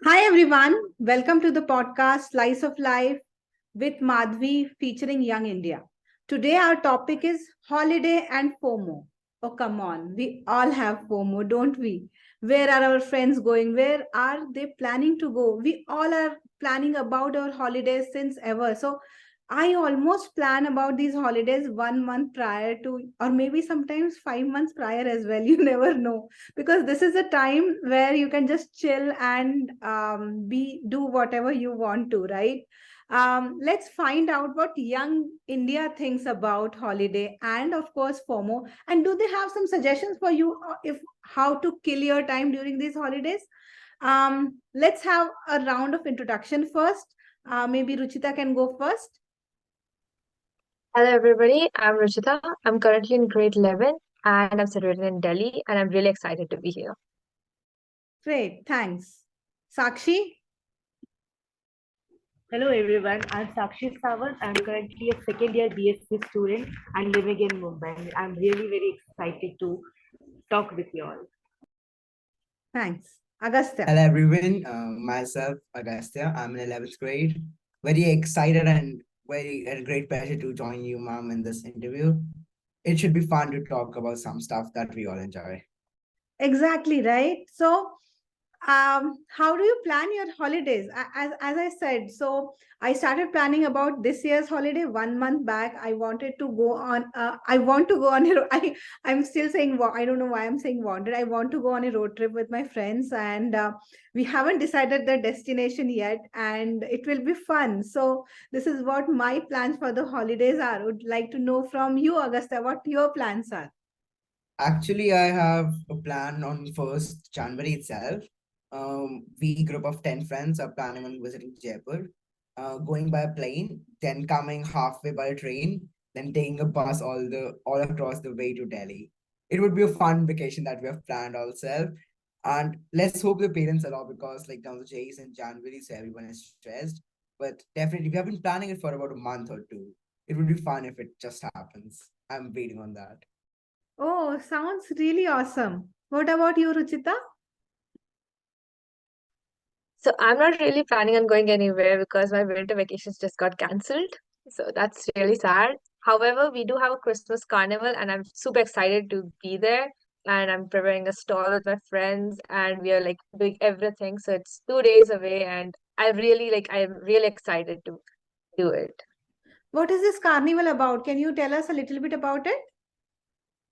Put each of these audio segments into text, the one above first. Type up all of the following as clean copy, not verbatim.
Hi everyone, welcome to the podcast Slice of Life with Madhavi featuring Young India. Today our topic is holiday and FOMO. Oh come on, we all have FOMO, don't we? Where are our friends going? Where are they planning to go? We all are planning about our holidays since ever. So I almost plan about these holidays 1 month prior to, or maybe sometimes 5 months prior as well. You never know, because this is a time where you can just chill and be do whatever you want to, right? Let's find out what young India thinks about holiday and of course FOMO, and do they have some suggestions for you if how to kill your time during these holidays. Let's have a round of introduction first. Maybe Ruchita can go first. Hello everybody, I'm Ruchita. I'm currently in grade 11 and I'm situated in Delhi and I'm really excited to be here. Great, thanks. Sakshi. Hello everyone, I'm Sakshi Sawant. I'm currently a second year BSc student and living in Mumbai. I'm really very excited to talk with you all. Thanks. Agastya. Hello everyone, myself Agastya. I'm in 11th grade. Very excited and very a great pleasure to join you, ma'am, in this interview. It should be fun to talk about some stuff that we all enjoy. Exactly, right? So how do you plan your holidays? As I said, so I started planning about this year's holiday 1 month back. I wanted to go on I want to go on I'm still saying I don't know why I'm saying wanted. I want to go on a road trip with my friends, and we haven't decided the destination yet, and it will be fun. So this is what my plans for the holidays are. Would like to know from you, Augusta, what your plans are. Actually, I have a plan on 1st January itself. We group of 10 friends are planning on visiting Jaipur, going by a plane, then coming halfway by a train, then taking a bus all across the way to Delhi. It would be a fun vacation that we have planned ourselves. And let's hope the parents allow, because like now the J is in January, so everyone is stressed. But definitely we have been planning it for about a month or two. It would be fun if it just happens. I'm waiting on that. Oh, sounds really awesome. What about you, Ruchita? So I'm not really planning on going anywhere because my winter vacations just got cancelled. So that's really sad. However, we do have a Christmas carnival and I'm super excited to be there. And I'm preparing a stall with my friends and we are like doing everything. So it's 2 days away and I'm really excited to do it. What is this carnival about? Can you tell us a little bit about it?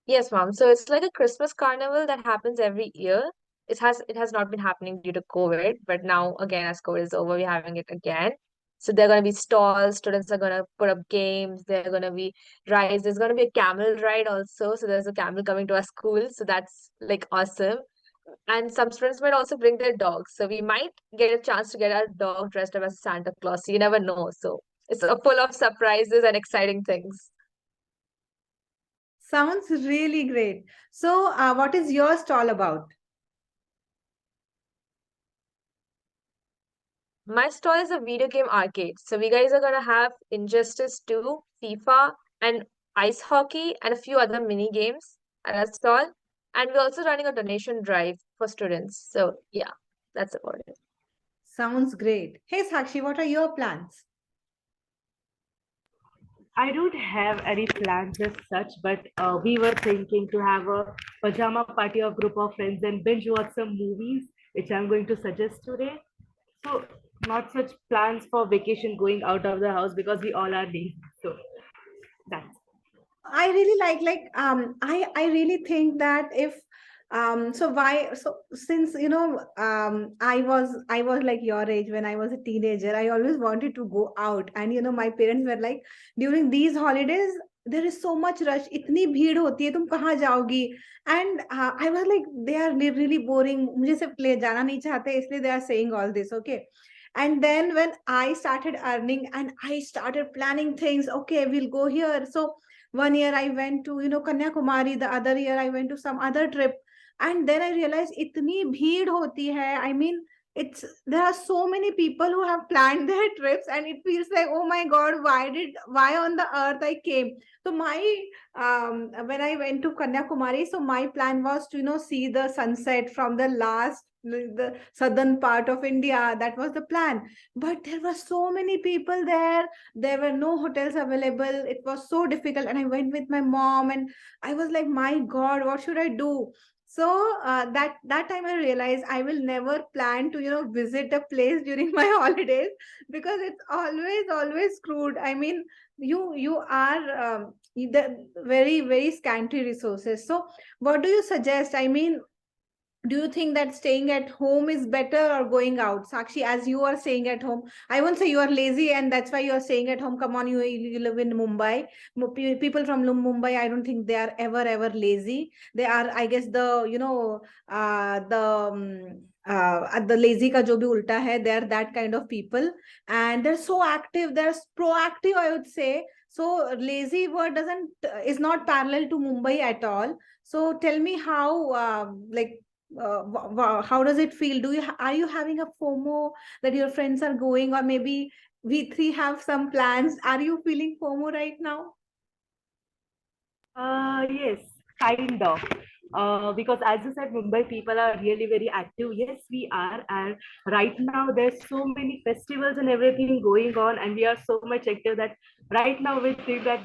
Yes, mom. So it's like a Christmas carnival that happens every year. It has not been happening due to COVID, but now again, as COVID is over, we're having it again. So there are gonna be stalls, students are gonna put up games, there are gonna be rides, there's gonna be a camel ride also. So there's a camel coming to our school, so that's like awesome. And some students might also bring their dogs. So we might get a chance to get our dog dressed up as Santa Claus. You never know. So it's full of surprises and exciting things. Sounds really great. So, what is your stall about? My stall is a video game arcade. So we guys are gonna have Injustice 2, FIFA, and ice hockey, and a few other mini games at our stall. And we're also running a donation drive for students. So yeah, that's about it. Sounds great. Hey, Sakshi, what are your plans? I don't have any plans as such, but we were thinking to have a pajama party of group of friends and binge watch some movies, which I'm going to suggest today. So not such plans for vacation going out of the house because we all are lazy. So that's I really I really think that if so why so since I was like your age when I was a teenager. I always wanted to go out, and my parents were like, during these holidays there is so much rush, इतनी भीड़ होती है, तुम कहाँ जाओगी? And I was like, they are really boring, मुझे सिर्फ ले जाना नहीं चाहते, इसलिए they are saying all this. Okay. And then when I started earning and I started planning things, okay, we'll go here. So 1 year I went to Kanyakumari, the other year I went to some other trip, and then I realized itni bheed hoti hai. I mean, it's there are so many people who have planned their trips, and it feels like, oh my god, why on the earth I came. So my when I went to Kanyakumari, so my plan was to see the sunset from the last the southern part of India. That was the plan. But there were so many people there. There were no hotels available. It was so difficult. And I went with my mom, and I was like, my God, what should I do? So that time I realized I will never plan to visit a place during my holidays, because it's always screwed. I mean, you are the very very scanty resources. So what do you suggest? I mean, do you think that staying at home is better or going out? Sakshi, as you are staying at home, I won't say you are lazy and that's why you are staying at home. Come on, you live in Mumbai. People from Mumbai, I don't think they are ever lazy. They are, I guess, the lazy ka jo bhi ulta hai, they are that kind of people, and they're so active, they're proactive, I would say. So lazy word doesn't is not parallel to Mumbai at all. So tell me how, how does it feel? Are you having a FOMO that your friends are going, or maybe we three have some plans? Are you feeling FOMO right now? Yes, kind of. Because as you said, Mumbai people are really very active. Yes, we are. And right now, there's so many festivals and everything going on, and we are so much active that right now we think that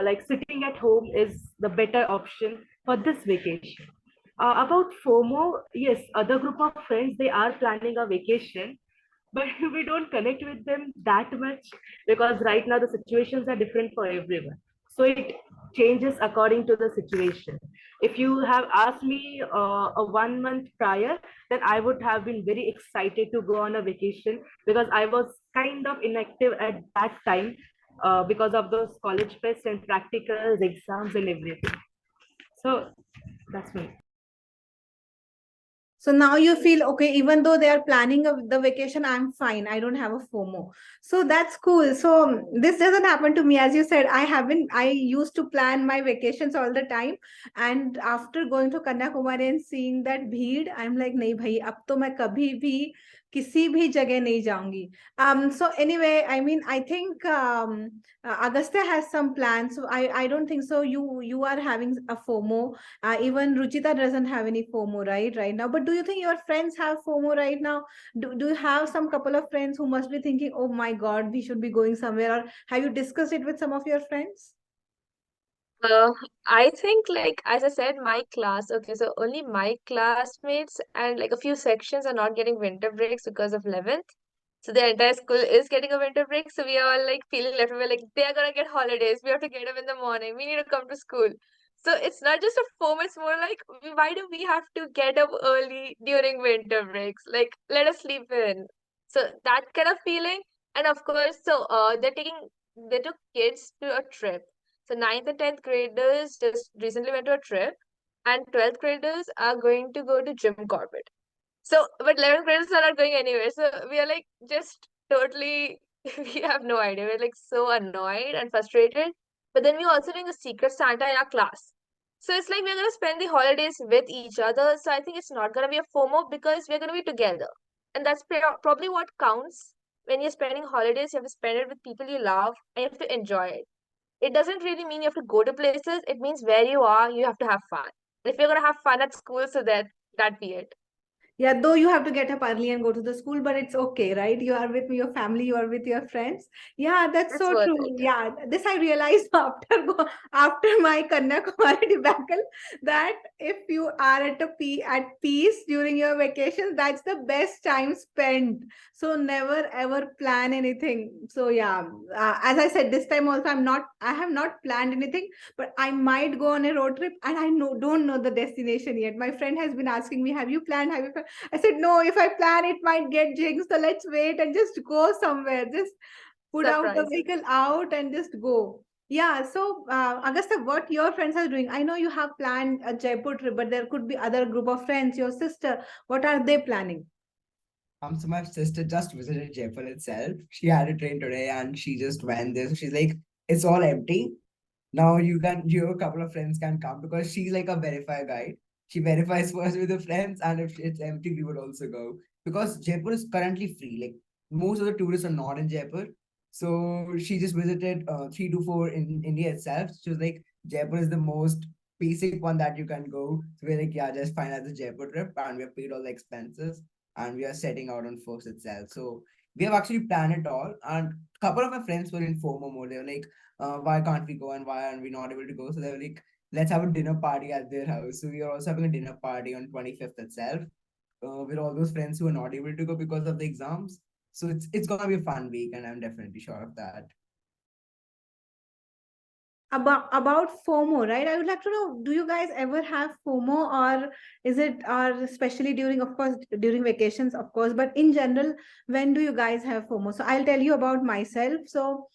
like sitting at home is the better option for this vacation. About FOMO, yes, other group of friends, they are planning a vacation, but we don't connect with them that much because right now the situations are different for everyone. So it changes according to the situation. If you have asked me a 1 month prior, then I would have been very excited to go on a vacation because I was kind of inactive at that time because of those college fests and practicals, exams, and everything. So that's me. So now you feel okay, even though they are planning the vacation, I'm fine. I don't have a FOMO. So that's cool. So this doesn't happen to me. As you said, I used to plan my vacations all the time. And after going to Kanyakumari and seeing that bheed, I'm like, nahi bhai, ab to main kabhi bhi किसी भी जगह नहीं जाऊंगी. So anyway, I mean, I think Agastya has some plans. So I don't think so. You are having a FOMO. Even Ruchita doesn't have any FOMO right now. But do you think your friends have FOMO right now? Do you have some couple of friends who must be thinking, oh my God, we should be going somewhere? Or have you discussed it with some of your friends? Uh, I think, like, as I said, my class, okay, so only my classmates and like a few sections are not getting winter breaks because of 11th. So the entire school is getting a winter break. So we are all like feeling left. We're like, they're gonna get holidays. We have to get up in the morning. We need to come to school. So it's not just a foam, it's more like, why do we have to get up early during winter breaks? Like, let us sleep in. So that kind of feeling. And of course, so they took kids to a trip. So ninth and 10th graders just recently went to a trip, and 12th graders are going to go to Jim Corbett. So, but 11th graders are not going anywhere. So we are like just totally, we have no idea. We're like so annoyed and frustrated. But then we're also doing a secret Santa in our class. So it's like we're going to spend the holidays with each other. So I think it's not going to be a FOMO because we're going to be together. And that's probably what counts. When you're spending holidays, you have to spend it with people you love and you have to enjoy it. It doesn't really mean you have to go to places. It means where you are, you have to have fun. If you're going to have fun at school, so that be it. Yeah, though you have to get up early and go to the school, but it's okay, right? You are with your family, you are with your friends. Yeah, that's It's so worth true. it. Yeah, this I realized after my Kanyakumari debacle, that if you are at peace during your vacations, that's the best time spent. So never ever plan anything. So yeah, as I said, this time also I have not planned anything, but I might go on a road trip, and I don't know the destination yet. My friend has been asking me, have you planned? Have you planned? I said, no, if I plan, it might get jinxed. So let's wait and just go somewhere. Just put out the Surprises. vehicle out and just go. Yeah. So, Augusta, what your friends are doing? I know you have planned a Jaipur trip, but there could be other group of friends, your sister. What are they planning? So my sister just visited Jaipur itself. She had a train today and she just went there. So she's like, it's all empty. Now your couple of friends can come because she's like a verifier guide. She verifies first with the friends, and if it's empty, we would also go. Because Jaipur is currently free. Like most of the tourists are not in Jaipur. So she just visited 3 to 4 in India itself. She was like, Jaipur is the most basic one that you can go. So we're like, yeah, just finalize the Jaipur trip, and we have paid all the expenses, and we are setting out on first itself. So we have actually planned it all, and a couple of my friends were in FOMO mode. They were like, why can't we go, and why aren't we not able to go? So they were like, let's have a dinner party at their house. So we are also having a dinner party on 25th itself, with all those friends who are not able to go because of the exams. So it's gonna be a fun week, and I'm definitely sure of that. About FOMO, right? I would like to know, do you guys ever have FOMO, or is it, or especially during, of course, during vacations, of course, but in general, when do you guys have FOMO? So I'll tell you about myself. So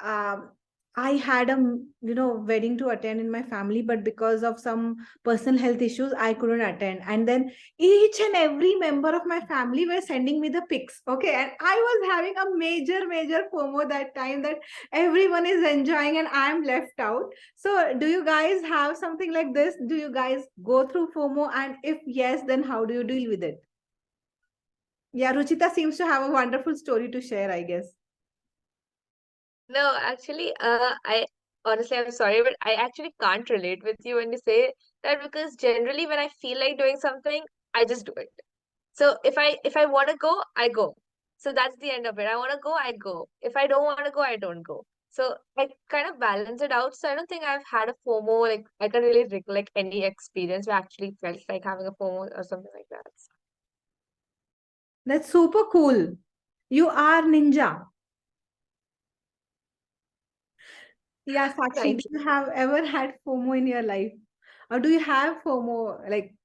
um, I had a wedding to attend in my family, but because of some personal health issues, I couldn't attend. And then each and every member of my family were sending me the pics. Okay, and I was having a major FOMO that time, that everyone is enjoying and I'm left out. So do you guys have something like this? Do you guys go through FOMO, and if yes, then how do you deal with it? Yeah, Ruchita seems to have a wonderful story to share, I guess. No, actually, I honestly, I'm sorry, but I actually can't relate with you when you say that, because generally when I feel like doing something, I just do it. So if I want to go, I go. So that's the end of it. I want to go, I go. If I don't want to go, I don't go. So I kind of balance it out. So I don't think I've had a FOMO. Like I can really recollect any experience where I actually felt like having a FOMO or something like that. That's super cool. You are ninja. Yeah, Sakshi, Thank do you. you have ever had FOMO in your life? Or do you have FOMO? Like,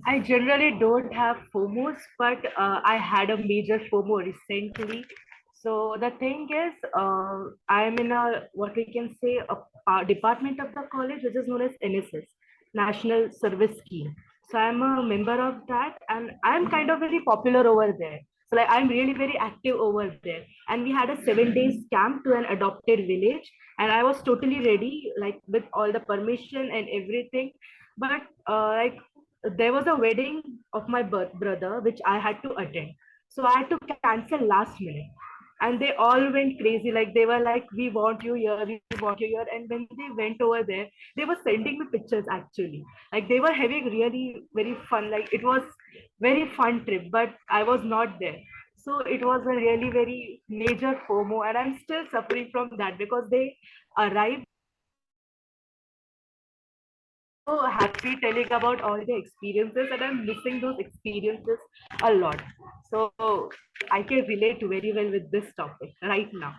I generally don't have FOMOs, but I had a major FOMO recently. So the thing is, I am in a what we can say a department of the college which is known as NSS, National Service Scheme. So I'm a member of that, and I'm kind of very popular over there. So like I'm really very active over there. And we had a 7 days camp to an adopted village, and I was totally ready, like with all the permission and everything. But like there was a wedding of my brother which I had to attend. So I had to cancel last minute. And they all went crazy. Like they were like, we want you here, we want you here. And when they went over there, they were sending me pictures actually. Like they were having really very fun. Like it was very fun trip, but I was not there. So it was a really very major FOMO, and I'm still suffering from that because they arrived so happy telling about all the experiences, and I'm missing those experiences a lot. So I can relate very well with this topic right now.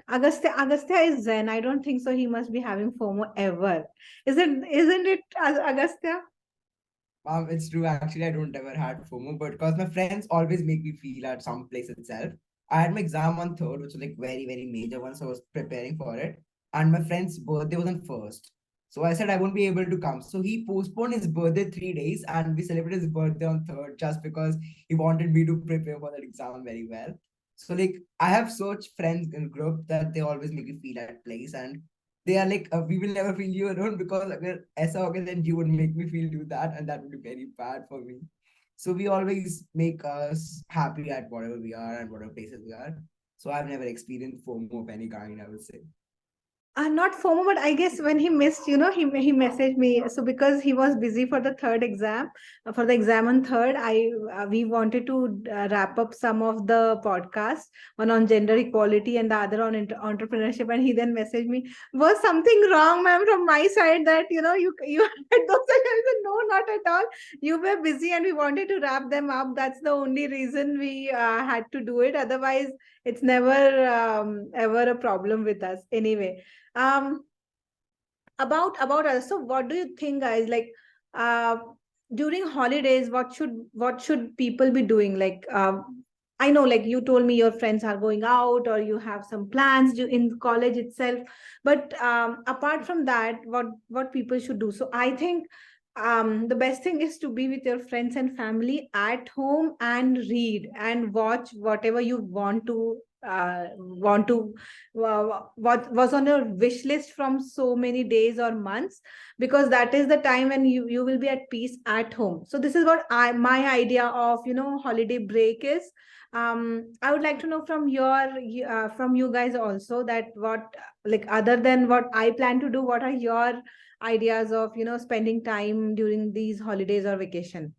Agastya is Zen. I don't think so. He must be having FOMO ever. Isn't it, Agastya? It's true. Actually, I don't ever had FOMO, but because my friends always make me feel at some place itself. I had my exam on third, which was like very major one, so I was preparing for it. And my friend's birthday was on first, so I said I won't be able to come. So he postponed his birthday 3 days, and we celebrated his birthday on third just because he wanted me to prepare for that exam very well. So like I have such friends in group that they always make me feel at place, and they are like, we will never feel you alone because अगर ऐसा हो गया then you would make me feel do that, and that would be very bad for me. So we always make us happy at whatever we are and whatever places we are. So I've never experienced FOMO of any kind, I would say. Not FOMO, but I guess when he missed, he messaged me. So because he was busy for the third exam, for the exam on third, I we wanted to wrap up some of the podcasts, one on gender equality and the other on entrepreneurship. And he then messaged me, was something wrong, ma'am, from my side, that you had those? I said, no, not at all. You were busy and we wanted to wrap them up. That's the only reason we had to do it. Otherwise, it's never ever a problem with us. Anyway, um about us, so what do you think, guys? Like, uh during holidays, what should people be doing? Like, I know, like, you told me your friends are going out, or you have some plans in college itself, but apart from that, what people should do? So I think the best thing is to be with your friends and family at home and read and watch whatever you want to what was on your wish list from so many days or months, because that is the time when you will be at peace at home. So this is what my idea of holiday break is. I would like to know from from you guys also that what, like, other than what I plan to do, what are your ideas of, spending time during these holidays or vacation?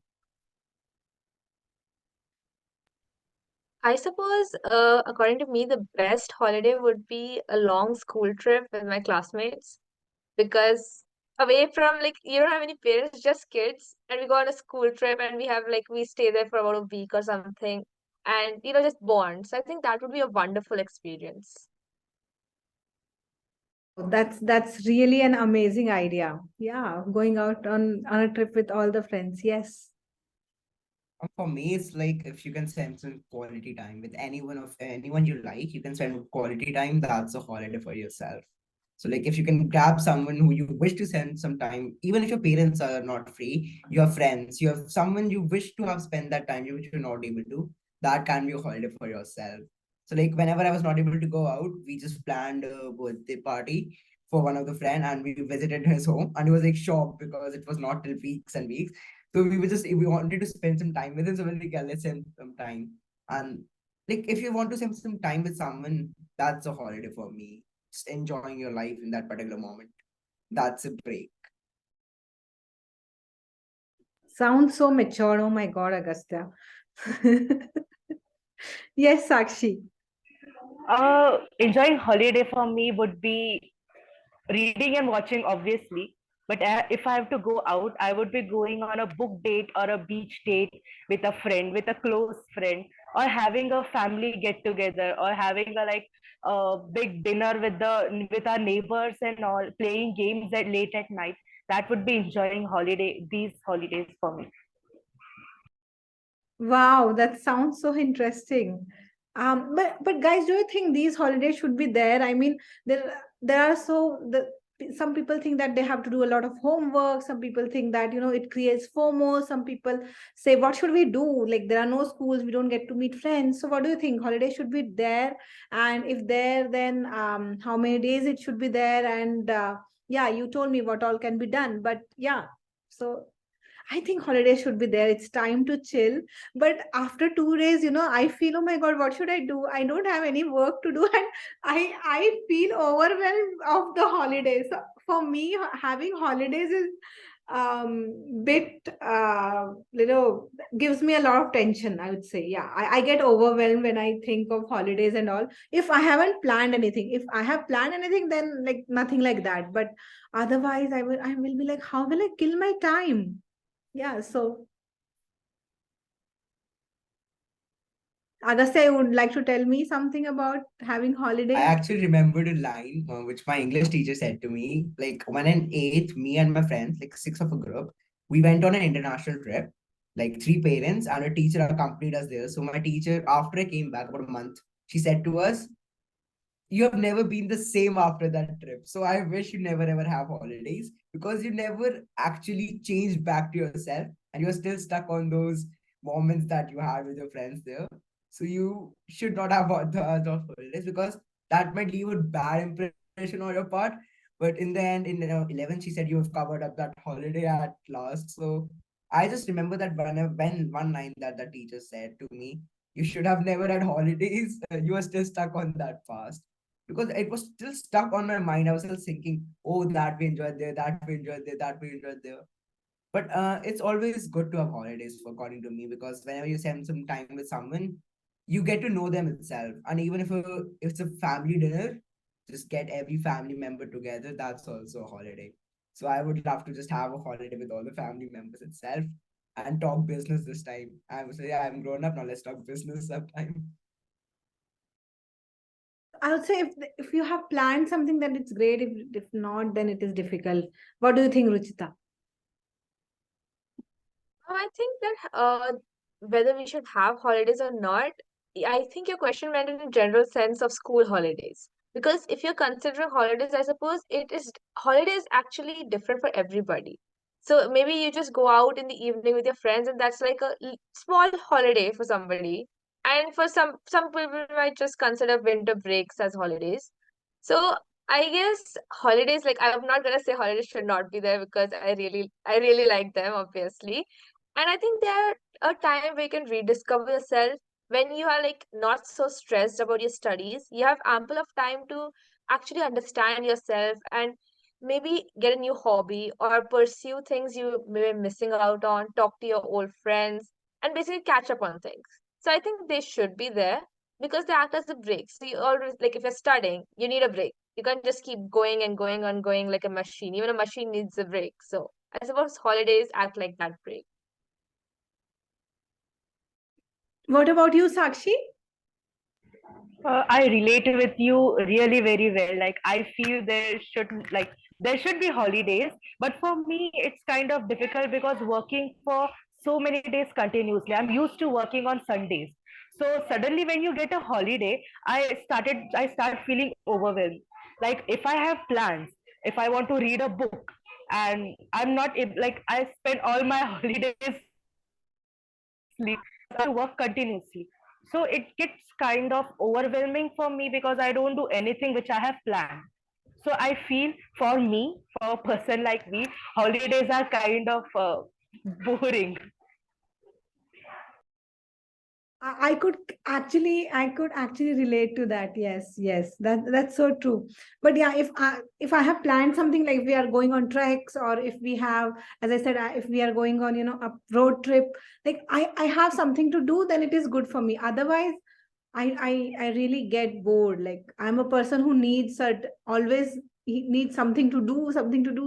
I suppose, according to me, the best holiday would be a long school trip with my classmates because away from like you don't have any parents, just kids, and we go on a school trip and we stay there for about a week or something, and just bond. So I think that would be a wonderful experience. Wow, that's really an amazing idea. Yeah, going out on a trip with all the friends. Yes. For me, it's like if you can spend some quality time with anyone you like, you can spend quality time. That's a holiday for yourself. So, like, if you can grab someone who you wish to spend some time, even if your parents are not free, you have friends, you have someone you wish to have spent that time, which you're not able to, that can be a holiday for yourself. So, like, whenever I was not able to go out, we just planned a birthday party for one of the friend, and we visited his home, and he was like shocked because it was not till weeks and weeks. So we wanted to spend some time with him, so we're like, yeah, let's spend some time. And like, if you want to spend some time with someone, that's a holiday for me. Just enjoying your life in that particular moment. That's a break. Sounds so mature. Oh my God, Agastya. Yes, Sakshi. Enjoying holiday for me would be reading and watching, obviously. But if I have to go out, I would be going on a book date or a beach date with a friend, with a close friend, or having a family get together, or having a big dinner with our neighbors and all, playing games at late at night. That would be enjoying these holidays for me. Wow, that sounds so interesting. But guys, do you think these holidays should be there? I mean, there are some people think that they have to do a lot of homework. Some people think that it creates FOMO. Some people say, "What should we do? Like there are no schools, we don't get to meet friends." So, what do you think? Holidays should be there, and if there, then how many days it should be there? And yeah, you told me what all can be done, but yeah, so I think holiday should be there. It's time to chill. But after 2 days, I feel, oh my God, what should I do? I don't have any work to do, and I feel overwhelmed of the holidays. So for me, having holidays is bit gives me a lot of tension, I would say. Yeah, I get overwhelmed when I think of holidays and all. If I haven't planned anything, if I have planned anything, then like nothing like that. But otherwise, I will be like, how will I kill my time? Yeah, so Agastya, you would like to tell me something about having I holidays? actually remembered a line which my English teacher said to me. Like when in eighth, me and my friends, like six of a group, we went on an international trip. Like three parents and a teacher accompanied us there. So my teacher, after I came back about a month, she said to us, you have never been the same after that trip. So I wish you never ever have holidays because you never actually changed back to yourself and you're still stuck on those moments that you had with your friends there. So you should not have the holidays because that might leave a bad impression on your part. But in the end, in 11, she said you have covered up that holiday at last. So I just remember that when one line that the teacher said to me, you should have never had holidays. You are still stuck on that past because it was still stuck on my mind. I was still thinking, oh, that we enjoyed there, that we enjoyed there, that we enjoyed there. But it's always good to have holidays, according to me, because whenever you spend some time with someone, you get to know them itself. And even if it's a family dinner, just get every family member together. That's also a holiday. So I would love to just have a holiday with all the family members itself and talk business this time. I would say, yeah, I'm grown up now. Let's talk business sometime. I would say if you have planned something, then it's great. If not, then it is difficult. What do you think, Ruchita? I think that whether we should have holidays or not, I think your question went in a general sense of school holidays. Because if you're considering holidays, I suppose holidays actually different for everybody. So maybe you just go out in the evening with your friends, and that's like a small holiday for somebody. And for some people might just consider winter breaks as holidays. So I guess holidays, like I'm not gonna say holidays should not be there because I really like them, obviously. And I think they are a time where you can rediscover yourself, when you are like not so stressed about your studies, you have ample of time to actually understand yourself and maybe get a new hobby or pursue things you may be missing out on, talk to your old friends, and basically catch up on things. So I think they should be there because they act as a break. So you always, like, if you're studying, you need a break. You can't just keep going and going and going like a machine. Even a machine needs a break. So I suppose holidays act like that break. What about you, Sakshi? I relate with you really very well. Like I feel there should be holidays, but for me it's kind of difficult because working for so many days continuously. I'm used to working on Sundays. So suddenly when you get a holiday, I start feeling overwhelmed. Like if I have plans, if I want to read a book and I'm not like I spend all my holidays sleep to work continuously. So it gets kind of overwhelming for me because I don't do anything which I have planned. So I feel for me, for a person like me, holidays are kind of boring. I could actually relate to that. Yes, yes, that's so true. But yeah, if I have planned something, like we are going on treks, or if we have, as I said, if we are going on, a road trip, like I have something to do, then it is good for me. Otherwise, I really get bored. Like I'm a person who needs always he needs something to do.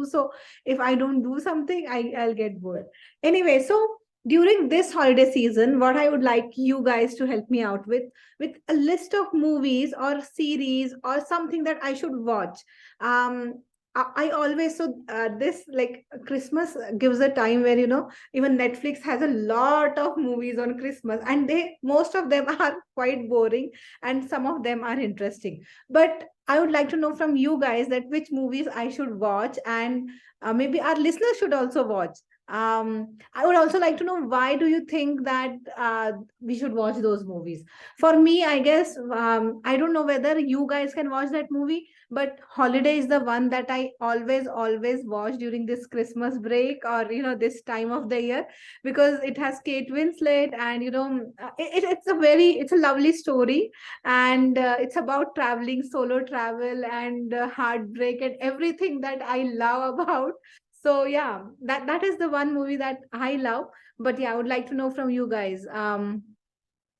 So if I don't do something, I'll get bored. Anyway, so during this holiday season, what I would like you guys to help me out with a list of movies or series or something that I should watch. I always, so this, like, Christmas gives a time where, even Netflix has a lot of movies on Christmas, and they most of them are quite boring, and some of them are interesting. But I would like to know from you guys that which movies I should watch, and maybe our listeners should also watch. I would also like to know, why do you think that we should watch those movies? For me, I guess, I don't know whether you guys can watch that movie, but Holiday is the one that I always watch during this Christmas break, or this time of the year, because it has Kate Winslet, and it's a lovely story, and it's about traveling, solo travel, and heartbreak, and everything that I love about. So yeah, that is the one movie that I love. But yeah, I would like to know from you guys.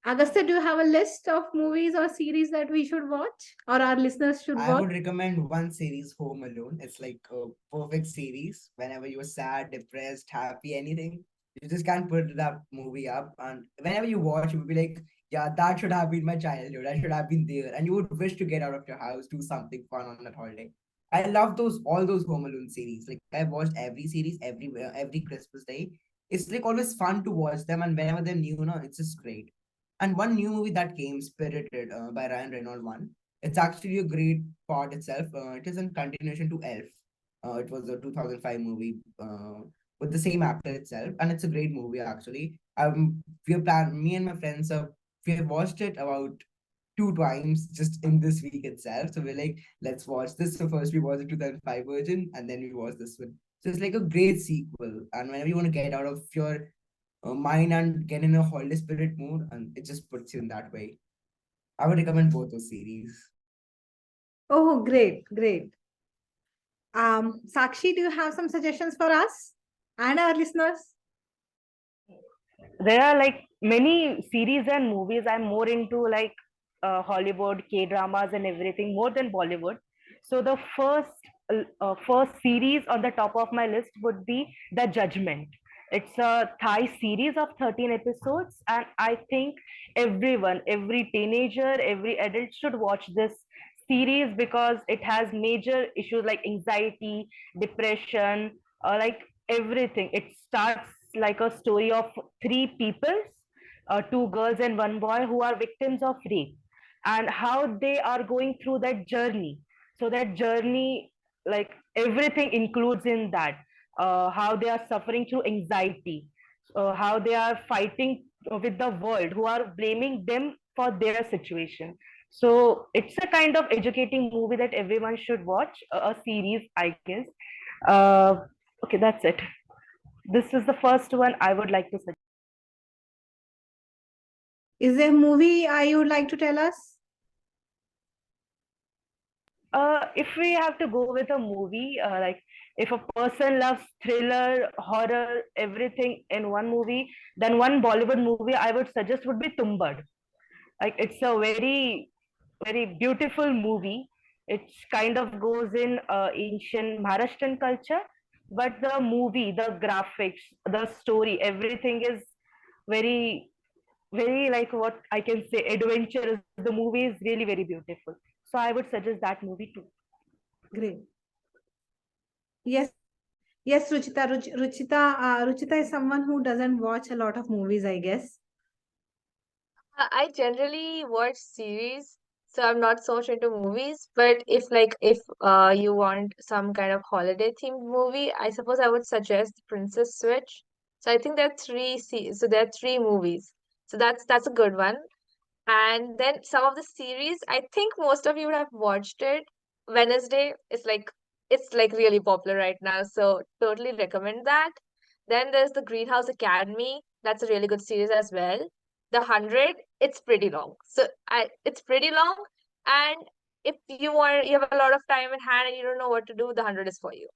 Agastya, do you have a list of movies or series that we should watch, or our listeners should I watch? would recommend one series, Home Alone. It's like a perfect series. Whenever you're sad, depressed, happy, anything, you just can't put that movie up. And whenever you watch, you will be like, yeah, that should have been my childhood. I should have been there. And you would wish to get out of your house, do something fun on that holiday. I love all those Home Alone series. Like I've watched every series every Christmas day. It's like always fun to watch them, and whenever they're new, it's just great. And one new movie that came, Spirited, by Ryan Reynolds, one. It's actually a great part itself. It is a continuation to Elf. It was a 2005 movie with the same actor itself, and it's a great movie actually. Me and my friends, we have watched it about two times just in this week itself. So we're like, let's watch this. So first we watched the 2005 version, and then we watched this one. So it's like a great sequel. And whenever you want to get out of your mind and get in a holiday spirit mood, and it just puts you in that way. I would recommend both those series. Oh, great, great. Sakshi, do you have some suggestions for us and our listeners? There are like many series and movies. I'm more into like Hollywood, K dramas, and everything more than Bollywood. So the first series on the top of my list would be The Judgment. It's a Thai series of 13 episodes, and I think everyone, every teenager, every adult should watch this series because it has major issues like anxiety, depression, like everything. It starts like a story of three people, two girls and one boy, who are victims of rape, and how they are going through that journey. So that journey, like everything includes in that, how they are suffering through anxiety, how they are fighting with the world who are blaming them for their situation. So it's a kind of educating movie that everyone should watch, a series, I guess. uh, okay, that's it. This is the first one I would like to suggest. Is there a movie you would like to tell us? If we have to go with a movie, like if a person loves thriller, horror, everything in one movie, then one Bollywood movie I would suggest would be Tumbad. Like it's a very beautiful movie. It kind of goes in ancient Maharashtrian culture, but the movie, the graphics, the story, everything is very, very like what I can say, adventurous. The movie is really very beautiful. So I would suggest that movie too. Great. Yes, yes, Ruchita. Ruchita is someone who doesn't watch a lot of movies, I guess. I generally watch series, so I'm not so much into movies. But if you want some kind of holiday themed movie, I suppose I would suggest Princess Switch. So I think there are three movies. So that's a good one. And then some of the series, I think most of you would have watched it. Wednesday is it's like really popular right now, so totally recommend that. Then there's the Greenhouse Academy. That's a really good series as well. The 100, it's pretty long. It's pretty long, and if you have a lot of time in hand and you don't know what to do, the 100 is for you.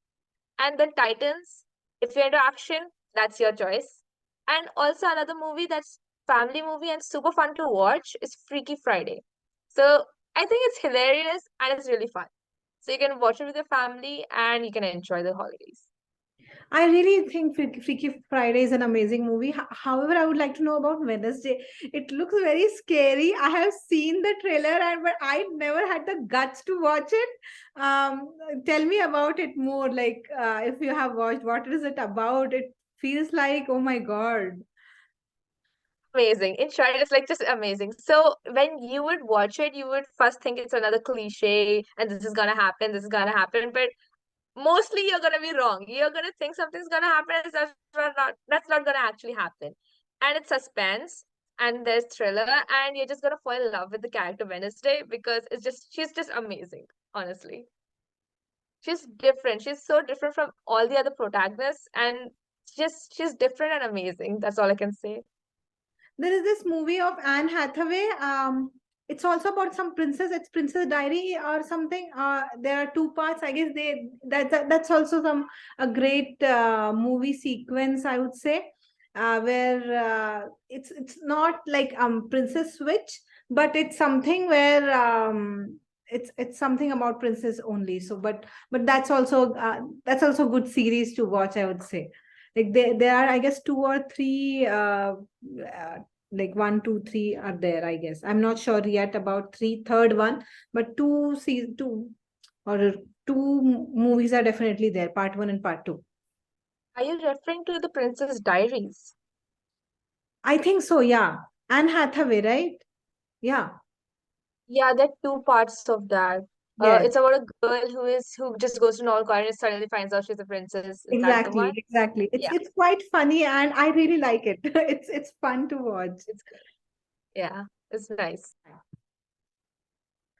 And then Titans, if you're into action, that's your choice. And also another movie that's family movie and super fun to watch is Freaky Friday. So I think it's hilarious and it's really fun. So you can watch it with your family and you can enjoy the holidays. I really think Freaky Friday is an amazing movie. However, I would like to know about Wednesday. It looks very scary. I have seen the trailer, but I never had the guts to watch it. Tell me about it more. Like, if you have watched, what is it about? It feels like, oh my God. Amazing. In short, it's like just amazing. So when you would watch it, you would first think it's another cliche and this is gonna happen, this is gonna happen. But mostly you're gonna be wrong. You're gonna think something's gonna happen, and that's not gonna actually happen. And it's suspense and there's thriller, and you're just gonna fall in love with the character Wednesday because she's just amazing, honestly. She's different. She's so different from all the other protagonists, and she's different and amazing. That's all I can say. There is this movie of Anne Hathaway. It's also about some princess. It's Princess Diary or something. There are two parts. I guess that's also a great movie sequence, I would say, where it's not like Princess Switch, but it's something where it's something about princess only. So, but that's also good series to watch, I would say. Like there are, I guess, two or three like one, two, three are there, I guess. I'm not sure yet about third one, but two or movies are definitely there, part one and part two. Are you referring to the Princess Diaries? I think so, yeah. Anne Hathaway, right? Yeah. Yeah, there are two parts of that. Yes, It's about a girl who just goes to North Korea and suddenly finds out she's a princess. Is that the one? exactly. It's Yeah, it's quite funny and I really like it. It's fun to watch. it's good. Yeah, it's nice.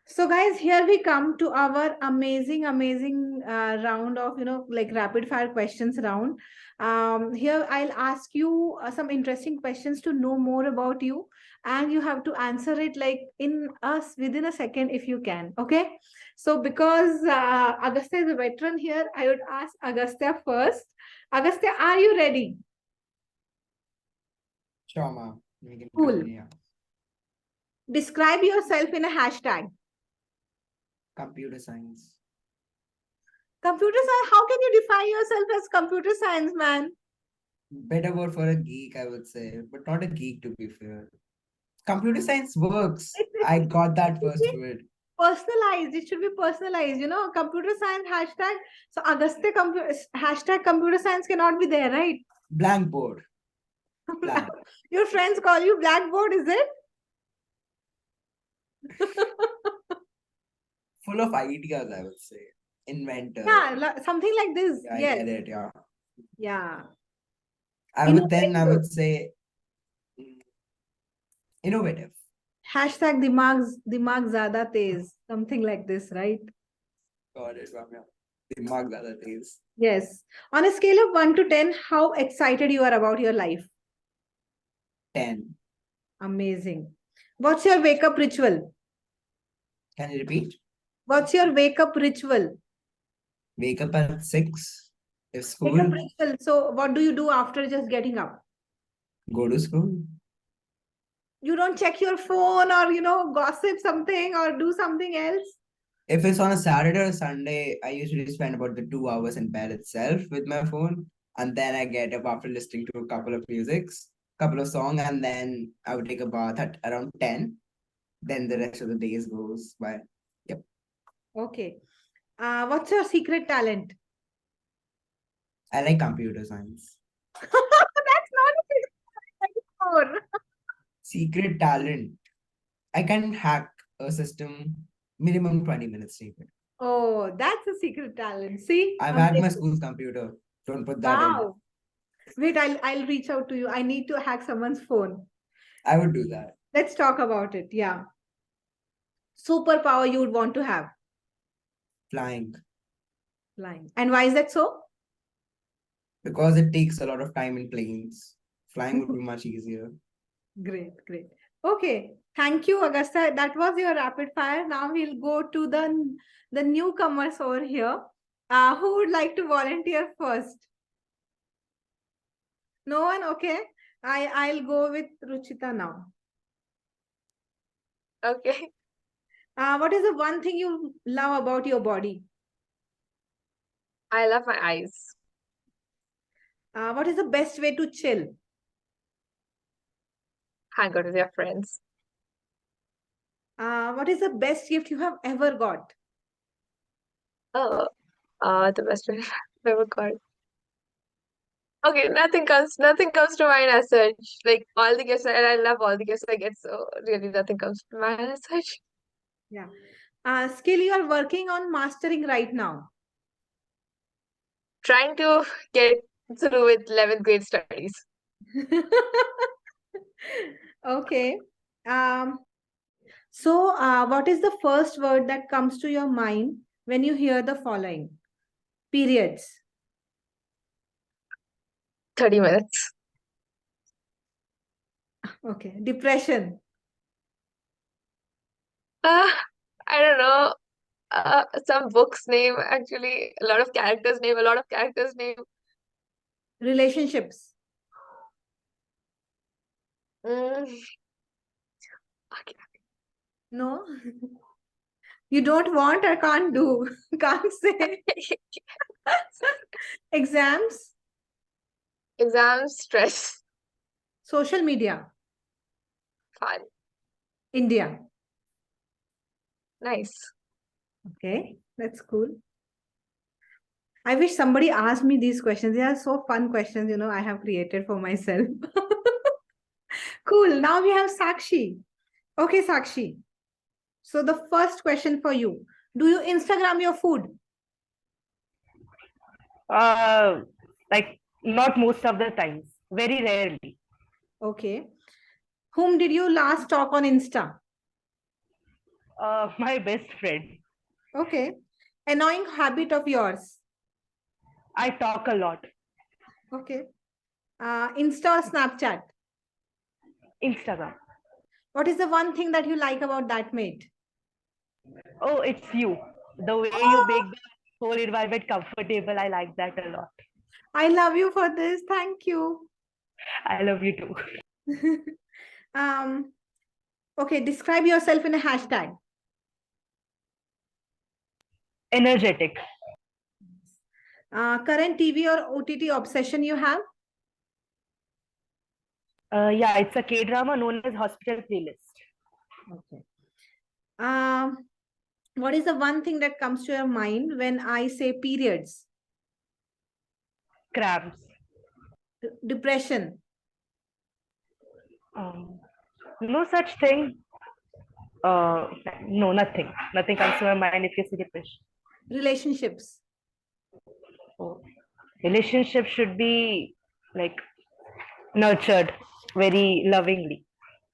So, guys, here we come to our amazing round of, like rapid fire questions round. Here I'll ask you some interesting questions to know more about you, and you have to answer it like in us within a second if you can. Okay. So, because Agastya is a veteran here, I would ask Agastya first. Agastya, are you ready? Sure, ma'am. We can Cool. continue. Describe yourself in a hashtag. Computer science. Computer science. How can you define yourself as computer science, man? Better word for a geek, I would say, but not a geek to be fair. Computer science works. I got that first word. Personalized. It should be personalized. Computer science hashtag. So Agastya hashtag computer science cannot be there, right? Blackboard. Blank. Your friends call you Blackboard, is it? Full of ideas, I would say. Inventor. Yeah, something like this. Yeah, I Yes. get it. Yeah. Yeah. I Innovative. would say innovative. Hashtag dimag zyada tez. Something like this, right? Got it, Ramya. Dimag zyada tez. Yes. On a scale of 1 to 10, how excited you are about your life? 10. Amazing. What's your wake up ritual? Can you repeat? What's your wake up ritual? Wake up at 6. If Wake up school, ritual. So, what do you do after just getting up? go to school. You don't check your phone or, gossip something or do something else? If it's on a Saturday or Sunday, I usually spend about the 2 hours in bed itself with my phone. And then I get up after listening to a couple of couple of songs, and then I would take a bath at around 10. Then the rest of the days goes by. Yep. Okay. What's your secret talent? I like computer science. That's not a secret talent anymore. Secret talent. I can hack a system minimum 20 minutes secret. Oh, that's a secret talent. See? I've hacked my Amazing. school's computer. Don't put that in. Wow. Wait, I'll reach out to you. I need to hack someone's phone. I would do that. Let's talk about it. Yeah. Superpower you would want to have? Flying. Flying. And why is that so? Because it takes a lot of time in planes. Flying would be much easier. Great, great. Okay. Thank you, Agastya. That was your rapid fire. Now we'll go to the newcomers over here. Who would like to volunteer first? No one? Okay. I'll go with Ruchita now. Okay. What is the one thing you love about your body? I love my eyes. What is the best way to chill? Hang out with your friends. What is the best gift you have ever got? Oh, the best way I've ever got. Okay, nothing comes to mind as such. Like all the gifts, and I love all the gifts I get, so really nothing comes to mind as such. Yeah. Skill you are working on mastering right now? Trying to get through with 11th grade studies. Okay. So, what is the first word that comes to your mind when you hear the following? Periods. 30 minutes. Okay. Depression. I don't know. Some books name actually, a lot of characters name. Relationships. Mm, okay. No. You don't want or can't do. Can't say. Exams. Exams, stress, Social media. fun, India. nice. Okay. That's cool. I wish somebody asked me these questions. They are so fun questions, I have created for myself. Cool. Now we have Sakshi. Okay, Sakshi. So the first question for you. Do you Instagram your food? Like not most of the times, very rarely. Okay. Whom did you last talk on Insta? My best friend. Okay. Annoying habit of yours? I talk a lot. Okay. Insta or Snapchat? Instagram. What is the one thing that you like about ThatMate? Oh, it's you. The way you make the whole environment comfortable, I like that a lot. I love you for this. Thank you. I love you too. um, okay, describe yourself in a hashtag. Energetic. Current TV or OTT obsession you have? Yeah, it's a K-drama known as Hospital Playlist. Okay. What is the one thing that comes to your mind when I say periods? Cramps. Depression. No such thing. No, nothing. Nothing comes to my mind if you say depression. Relationships. Oh. Relationship should be like nurtured very lovingly.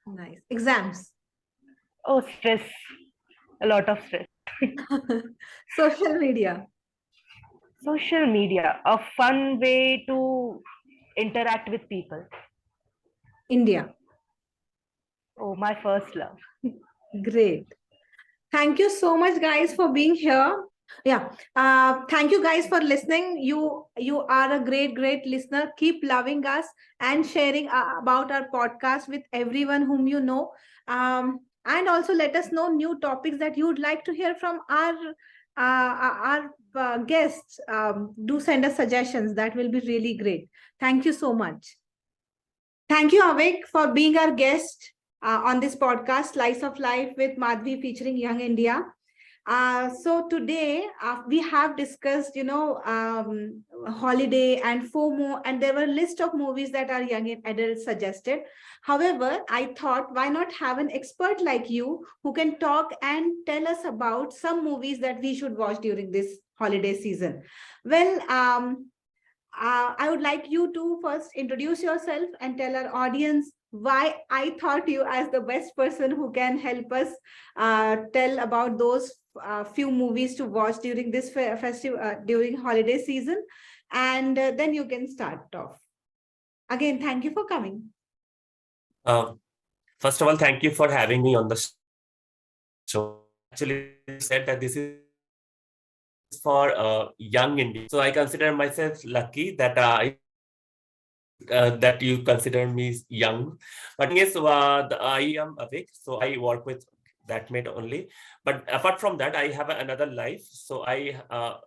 Nice. Exams. Oh, stress. A lot of stress. Social media. Social media, a fun way to interact with people. India. Oh, my first love. Great. Thank you so much, guys, for being here. Yeah. Thank you, guys, for listening. You are a great listener. Keep loving us and sharing about our podcast with everyone whom you know. And also let us know new topics that you would like to hear from our guests. Do send us suggestions. That will be really great. Thank you so much. Thank you, Avik, for being our guest on this podcast, Slice of Life with Madhavi featuring Young India. So today we have discussed, holiday and FOMO, and there were a list of movies that our young adults suggested. However, I thought, why not have an expert like you who can talk and tell us about some movies that we should watch during this holiday season? Well, I would like you to first introduce yourself and tell our audience why I thought you as the best person who can help us tell about those few movies to watch during this festive during holiday season, and then you can start off. Again, thank you for coming. Uh, First of all, thank you for having me on the show. Actually, you said that this is for young India. So I consider myself lucky that that you consider me young. But thing is, I am Avik, so I work with ThatMate only. But apart from that, I have another life. So I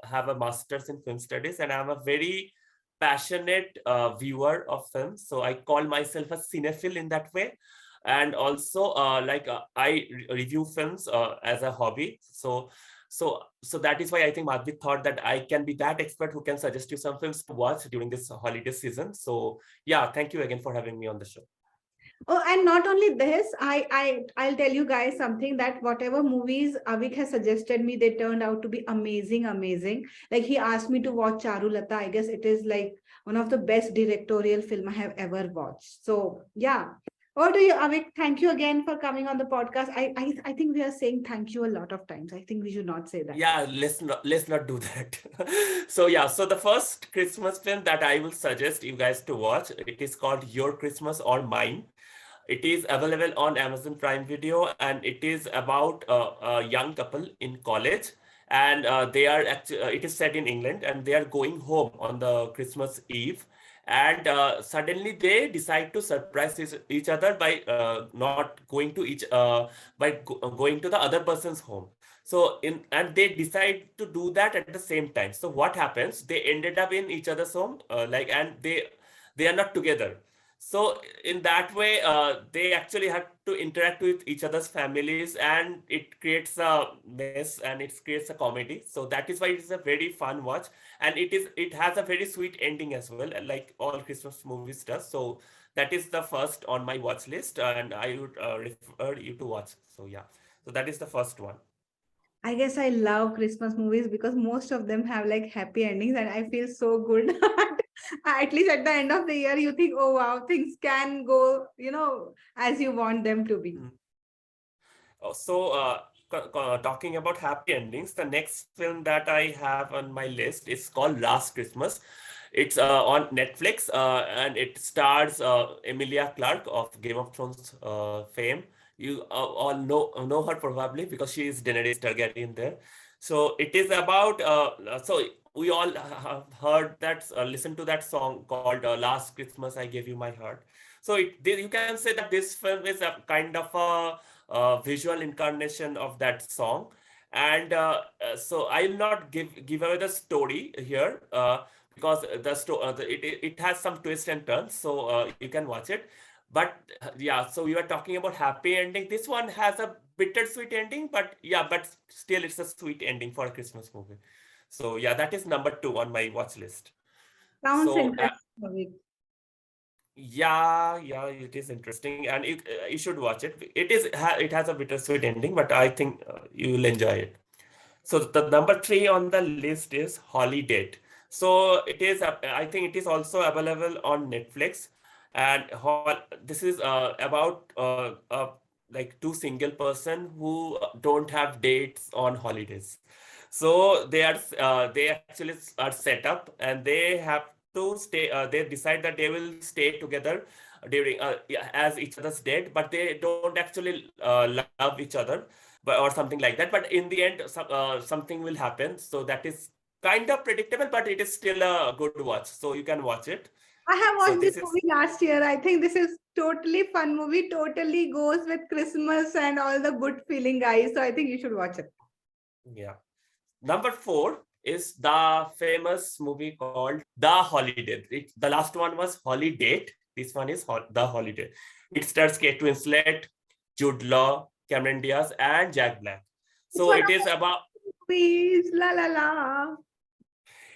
have a master's in film studies, and I'm a very passionate viewer of films. So I call myself a cinephile in that way. And also, I review films as a hobby. So that is why I think Madhavi thought that I can be that expert who can suggest you some films to watch during this holiday season. So yeah, thank you again for having me on the show. Oh, and not only this, I'll tell you guys something, that whatever movies Avik has suggested me, they turned out to be amazing. Like he asked me to watch Charulata. I guess it is like one of the best directorial film I have ever watched. So yeah. Over to you, Avik. Thank you again for coming on the podcast. I think we are saying thank you a lot of times. I think we should not say that. Yeah, let's not do that. So yeah, so the first Christmas film that I will suggest you guys to watch, it is called Your Christmas or Mine. It is available on Amazon Prime Video, and it is about a young couple in college, and they are actually it is set in England, and they are going home on the Christmas Eve, and suddenly they decide to surprise each other by not going to going to the other person's home. So in and they decide to do that at the same time. So what happens? They ended up in each other's home, and they are not together. So in that way, they actually have to interact with each other's families, and it creates a mess and it creates a comedy. So that is why it is a very fun watch, and it has a very sweet ending as well, like all Christmas movies does. So that is the first on my watch list, and I would refer you to watch. So yeah, so that is the first one. I guess I love Christmas movies because most of them have like happy endings, and I feel so good. At least at the end of the year, you think, oh wow, things can go, as you want them to be. So, talking about happy endings, the next film that I have on my list is called Last Christmas. It's on Netflix, and it stars Emilia Clarke of Game of Thrones fame. You all know her probably because she is Daenerys Targaryen there. So it is about so we all have heard that listen to that song called "Last Christmas I Gave You My Heart." So you can say that this film is a kind of a visual incarnation of that song. And so I'll not give away the story here because it has some twists and turns, so you can watch it. But yeah, so we were talking about happy ending. This one has a bittersweet ending, but yeah, but still it's a sweet ending for a Christmas movie. So yeah, that is number 2 on my watch list. Sounds So interesting. yeah, it is interesting, and you should watch it. It has a bittersweet ending, but I think you will enjoy it. So the number 3 on the list is Holiday. So I think it is also available on Netflix, and this is about like two single person who don't have dates on holidays. So they actually are set up, and they have to stay. They decide that they will stay together during as each other's dead, but they don't actually love each other, but or something like that. But in the end, something will happen. So that is kind of predictable, but it is still a good watch. So you can watch it. I have So watched this this is movie last year. I think this is totally fun movie. Totally goes with Christmas and all the good feeling, guys. So I think you should watch it. yeah. Number 4 is the famous movie called The Holiday. The last one was Holiday. This one is The Holiday. It stars Kate Winslet, Jude Law, Cameron Diaz, and Jack Black. It's So one it of is the about movies. La la la.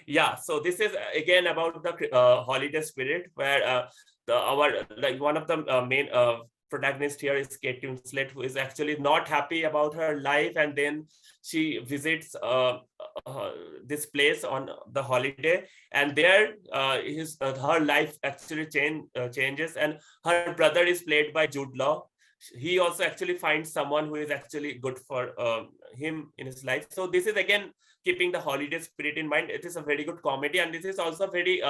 yeah. So this is again about the holiday spirit, where our like one of the main protagonist here is Kate Winslet, who is actually not happy about her life, and then she visits this place on the holiday, and there her life actually changes, and her brother is played by Jude Law. He also actually finds someone who is actually good for him in his life. So this is again keeping the holiday spirit in mind. It is a very good comedy, and this is also very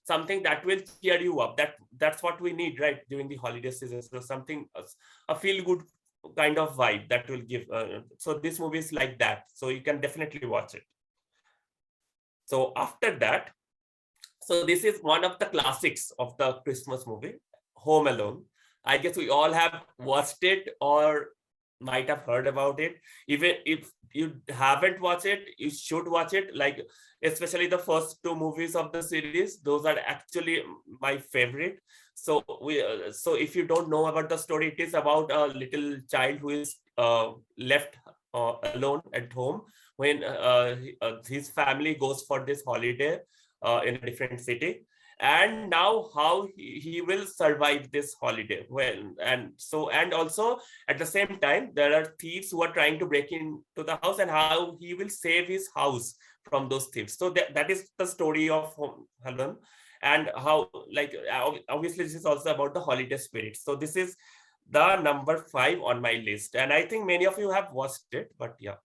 something that will cheer you up. That's what we need, right, during the holiday season. So something a feel good kind of vibe that will give. So this movie is like that. So you can definitely watch it. So after that, so this is one of the classics of the Christmas movie, Home Alone. I guess we all have watched it or might have heard about it. Even if you haven't watched it, you should watch it. Like especially the first two movies of the series, those are actually my favorite. So so if you don't know about the story, it is about a little child who is left alone at home when his family goes for this holiday in a different city, and now how he will survive this holiday well. And so, and also at the same time there are thieves who are trying to break into the house, and how he will save his house from those thieves. So that is the story of Home Alone, and how, like, obviously this is also about the holiday spirit. So this is the number 5 on my list, and I think many of you have watched it, but yeah.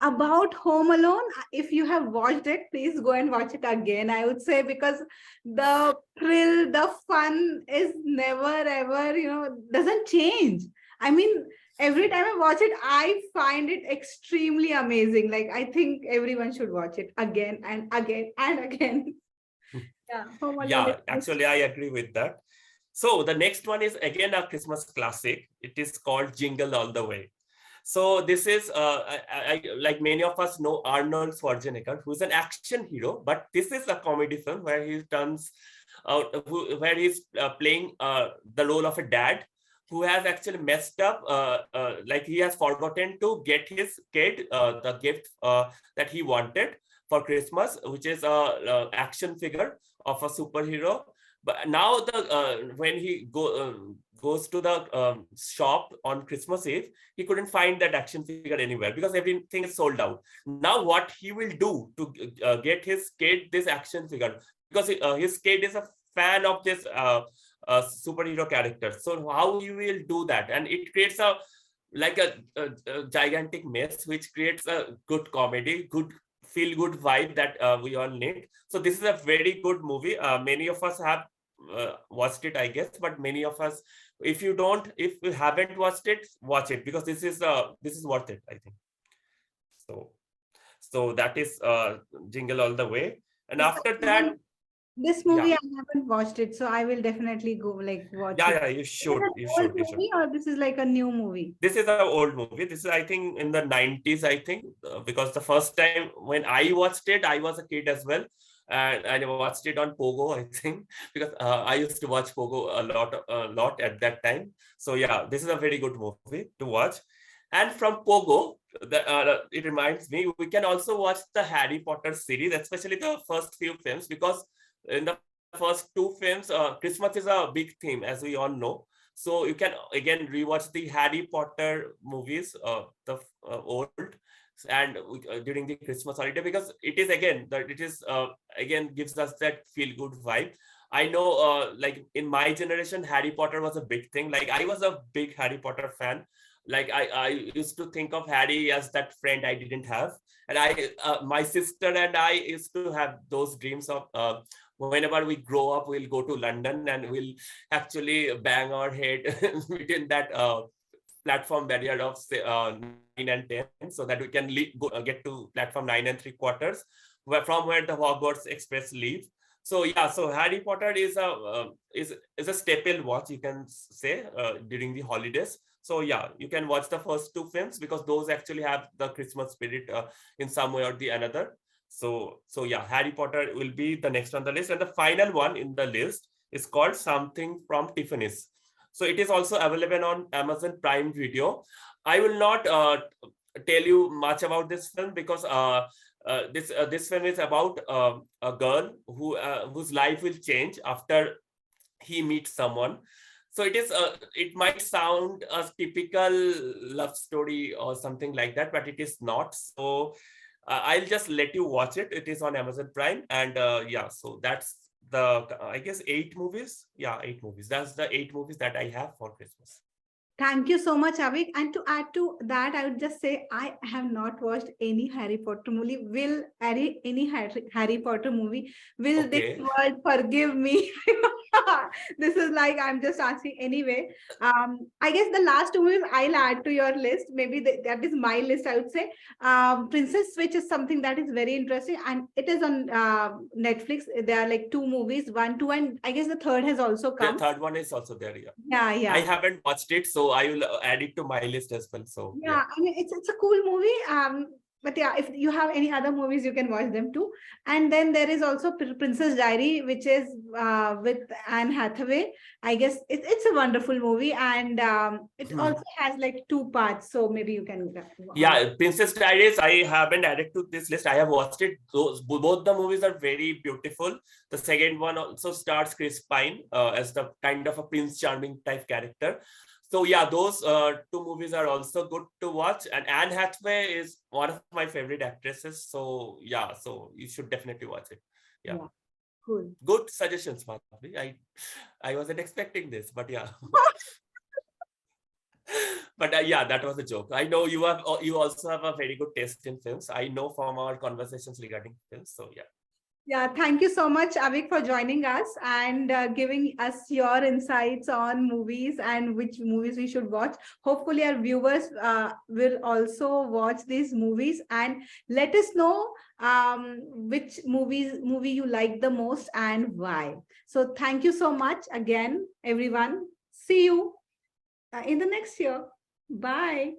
About Home Alone, if you have watched it, please go and watch it again, I would say, because the thrill, the fun is never ever, doesn't change. I mean, every time I watch it, I find it extremely amazing. Like, I think everyone should watch it again and again and again. Yeah, Home Alone Yeah, is actually, I agree with that. So the next one is again a Christmas classic. It is called Jingle All the Way. So this is, like many of us know Arnold Schwarzenegger, who's an action hero, but this is a comedy film where he turns out, where he's playing the role of a dad who has actually messed up, like he has forgotten to get his kid the gift that he wanted for Christmas, which is a action figure of a superhero. But now when he goes to the shop on Christmas Eve, he couldn't find that action figure anywhere because everything is sold out. Now what he will do to get his kid this action figure, because his kid is a fan of this superhero character. So how he will do that? And it creates a like a gigantic mess, which creates a good comedy, good feel good vibe that we all need. So this is a very good movie. Many of us have watched it, I guess, but many of us, if you haven't watched it, watch it, because this is worth it, I think. So that is Jingle All the Way. And after that, this movie, yeah, I haven't watched it, so I will definitely go watch it. yeah, you Is it should, an you old should, you should. movie or this is like a new movie? This is an old movie. This is, I think, in the 90s, I think, because the first time when I watched it, I was a kid as well. And I watched it on Pogo, I think, because I used to watch Pogo a lot at that time. So yeah, this is a very good movie to watch. And from Pogo, it reminds me, we can also watch the Harry Potter series, especially the first few films, because in the first two films, Christmas is a big theme, as we all know. So you can again rewatch the Harry Potter movies, the old, and during the Christmas holiday, because it is again that it is again gives us that feel good vibe. I know, like in my generation, Harry Potter was a big thing. Like I was a big Harry Potter fan. Like I used to think of Harry as that friend I didn't have, and my sister and I used to have those dreams of whenever we grow up, we'll go to London and we'll actually bang our head within that platform barrier of 9 and 10, so that we can get to platform 9 and 3/4, from where the Hogwarts Express leaves. So yeah, so Harry Potter is a staple watch, you can say, during the holidays. So yeah, you can watch the first two films because those actually have the Christmas spirit in some way or the another. So yeah, Harry Potter will be the next on the list, and the final one in the list is called Something from Tiffany's. So it is also available on Amazon Prime Video. I will not tell you much about this film because this film is about a girl whose life will change after he meets someone. So it might sound a typical love story or something like that, but it is not. So I'll just let you watch it. It is on Amazon Prime, and yeah, so that's I guess 8 movies. Yeah, 8 movies. That's the 8 movies that I have for Christmas. Thank you so much, Avik. And to add to that, I would just say I have not watched any Harry Potter movie. Will any Harry Potter movie? Will this Okay. world forgive me? This is like I'm just asking anyway. I guess the last two movies I'll add to your list. Maybe that is my list. I would say Princess Switch is something that is very interesting, and it is on Netflix. There are like 2 movies, 1, 2, and I guess the third has also The come. third one is also there. Yeah. Yeah, I yeah. haven't watched it, so I will add it to my list as well. So yeah. Yeah, I mean it's a cool movie. But yeah, if you have any other movies, you can watch them too. And then there is also Princess Diary, which is with Anne Hathaway. I guess it's a wonderful movie, and it also has like 2 parts. So maybe you can. Yeah, Princess Diaries, I haven't added to this list. I have watched it. Both the movies are very beautiful. The second one also stars Chris Pine as the kind of a Prince Charming type character. So yeah, those 2 movies are also good to watch. And Anne Hathaway is one of my favorite actresses. So yeah, so you should definitely watch it. Yeah. Yeah, cool. Good suggestions, Madhavi. I wasn't expecting this, but yeah. But yeah, that was a joke. I know you also have a very good taste in films. I know from our conversations regarding films. So yeah. Yeah, thank you so much, Avik, for joining us and giving us your insights on movies and which movies we should watch. Hopefully, our viewers will also watch these movies and let us know which movie you like the most and why. So, thank you so much again, everyone. See you in the next year. Bye.